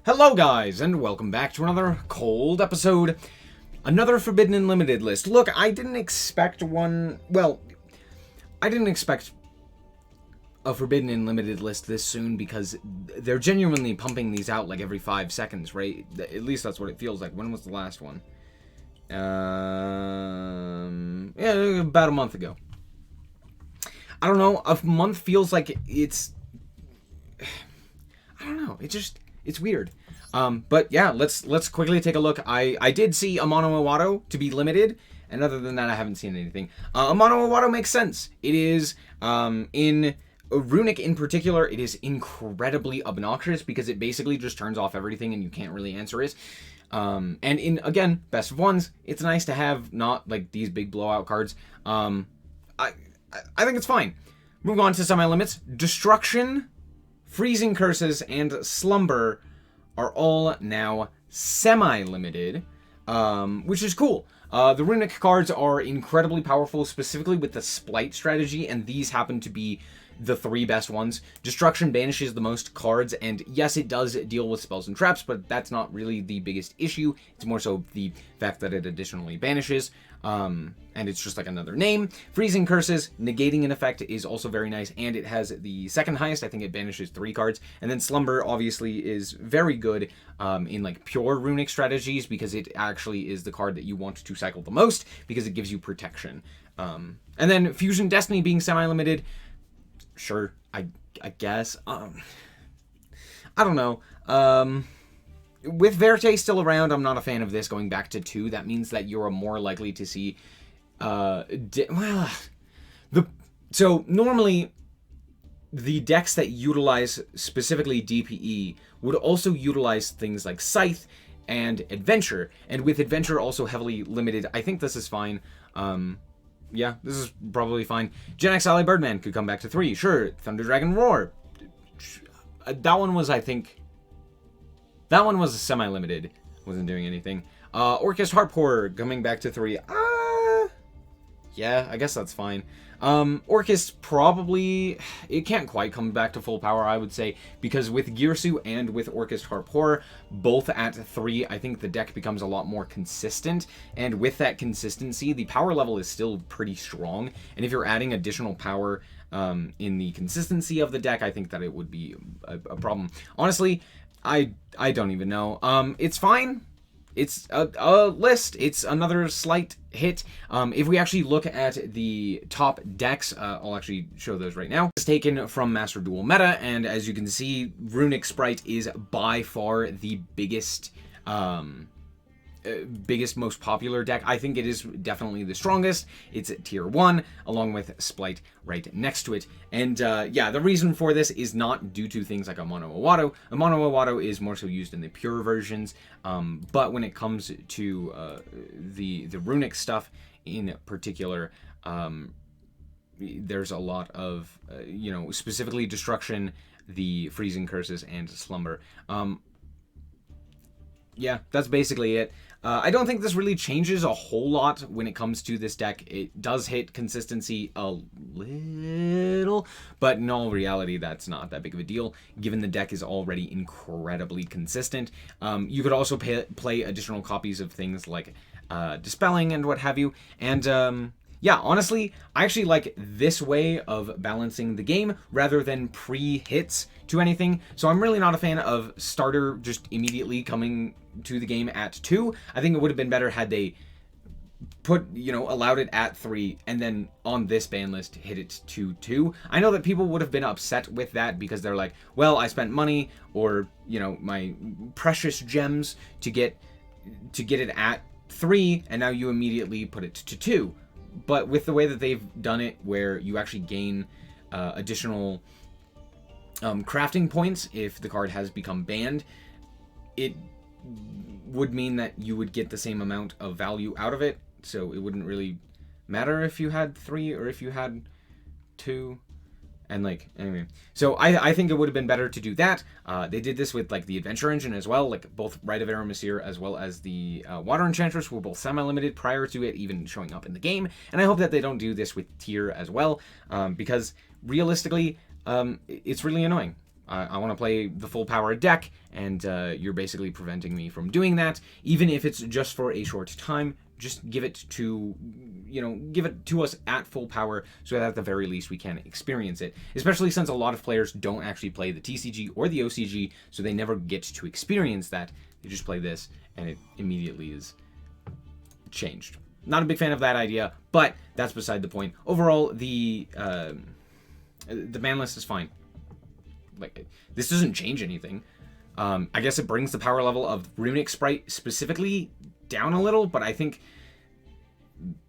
Hello guys, and welcome back to another cold episode. Another Forbidden and Limited list. Look, I didn't expect one... Well, I didn't expect a Forbidden and Limited list this soon because they're genuinely pumping these out like every 5 seconds, right? At least that's what it feels like. When was the last one? Yeah, about a month ago. I don't know, a month feels like it's... I don't know, it's weird. But yeah, let's quickly take a look. I did see Amano Iwado to be limited, and other than that, I haven't seen anything. Amano Iwado makes sense. It is, in Runic in particular, it is incredibly obnoxious because it basically just turns off everything and you can't really answer it. And in, again, best of ones, it's nice to have not, like, these big blowout cards. I think it's fine. Move on to semi-limits. Destruction, Freezing Curses, and Slumber are all now semi-limited, which is cool. The Runic cards are incredibly powerful, specifically with the Splight strategy, and these happen to be the 3 best ones. Destruction banishes the most cards, and yes, it does deal with spells and traps, but that's not really the biggest issue. It's more so the fact that it additionally banishes, and it's just like another name. Freezing Curses, negating an effect, is also very nice, and it has the second highest. I think it banishes 3 cards. And then Slumber, obviously, is very good in like pure Runic strategies, because it actually is the card that you want to cycle the most, because it gives you protection. And then Fusion Destiny being semi-limited, sure, I guess. I don't know. With Verte still around, I'm not a fan of this going back to 2. That means that you're more likely to see... So normally, the decks that utilize specifically DPE would also utilize things like Scythe and Adventure. And with Adventure also heavily limited, I think this is fine. Yeah, this is probably fine. Gen X Ally Birdman could come back to 3. Sure, Thunder Dragon Roar. That one was, I think... That one was semi-limited. Wasn't doing anything. Orcust Harp Horror coming back to 3. Yeah, I guess that's fine. Orcust probably... It can't quite come back to full power, I would say, because with Girsu and with Orcust Harp Horror, both at 3, I think the deck becomes a lot more consistent, and with that consistency, the power level is still pretty strong, and if you're adding additional power in the consistency of the deck, I think that it would be a problem. Honestly, I don't even know. It's fine. It's a list. It's another slight hit. If we actually look at the top decks, I'll actually show those right now. It's taken from Master Duel Meta, and as you can see, Runic Sprite is by far the biggest, most popular deck. I think it is definitely the strongest. It's at tier 1, along with Splight right next to it. And yeah, the reason for this is not due to things like Amano Iwado. Amano Iwado is more so used in the pure versions, but when it comes to the Runic stuff in particular, there's a lot of, specifically Destruction, the Freezing Curses, and Slumber. Yeah, that's basically it. I don't think this really changes a whole lot when it comes to this deck. It does hit consistency a little, but in all reality, that's not that big of a deal, given the deck is already incredibly consistent. You could also play additional copies of things like Dispelling and what have you, and yeah, honestly, I actually like this way of balancing the game rather than pre-hits to anything. So I'm really not a fan of starter just immediately coming to the game at 2. I think it would have been better had they allowed it at 3 and then on this ban list hit it to 2. I know that people would have been upset with that because they're like, well, I spent money or, my precious gems to get it at 3 and now you immediately put it to 2. But with the way that they've done it, where you actually gain additional crafting points if the card has become banned, it would mean that you would get the same amount of value out of it. So it wouldn't really matter if you had 3 or if you had 2. And anyway, so I think it would have been better to do that. They did this with the Adventure Engine as well, both Rite of Aramesir as well as the Water Enchantress were both semi-limited prior to it even showing up in the game. And I hope that they don't do this with Tier as well, because realistically, it's really annoying. I want to play the full power deck, and you're basically preventing me from doing that, even if it's just for a short time. Just give it to, give it to us at full power, so that at the very least we can experience it. Especially since a lot of players don't actually play the TCG or the OCG, so they never get to experience that. They just play this, and it immediately is changed. Not a big fan of that idea, but that's beside the point. Overall, the ban list is fine. Like, this doesn't change anything. I guess it brings the power level of Runic Sprite specifically down a little, but I think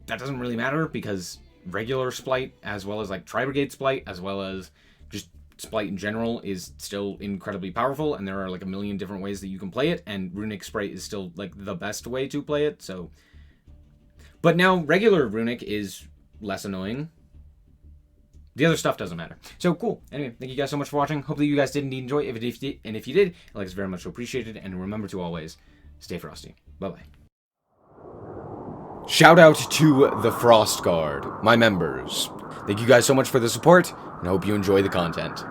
that doesn't really matter because regular Splite, as well as like Tri-Brigade Splite, as well as just Splite in general, is still incredibly powerful, and there are like a million different ways that you can play it, and Runic Sprite is still like the best way to play it. So, but now regular Runic is less annoying. The other stuff doesn't matter. So cool. Anyway, thank you guys so much for watching. Hopefully you guys did indeed enjoy. If you did, like, it's very much appreciated. And remember to always stay frosty. Bye-bye. Shout out to the Frost Guard, my members. Thank you guys so much for the support, and I hope you enjoy the content.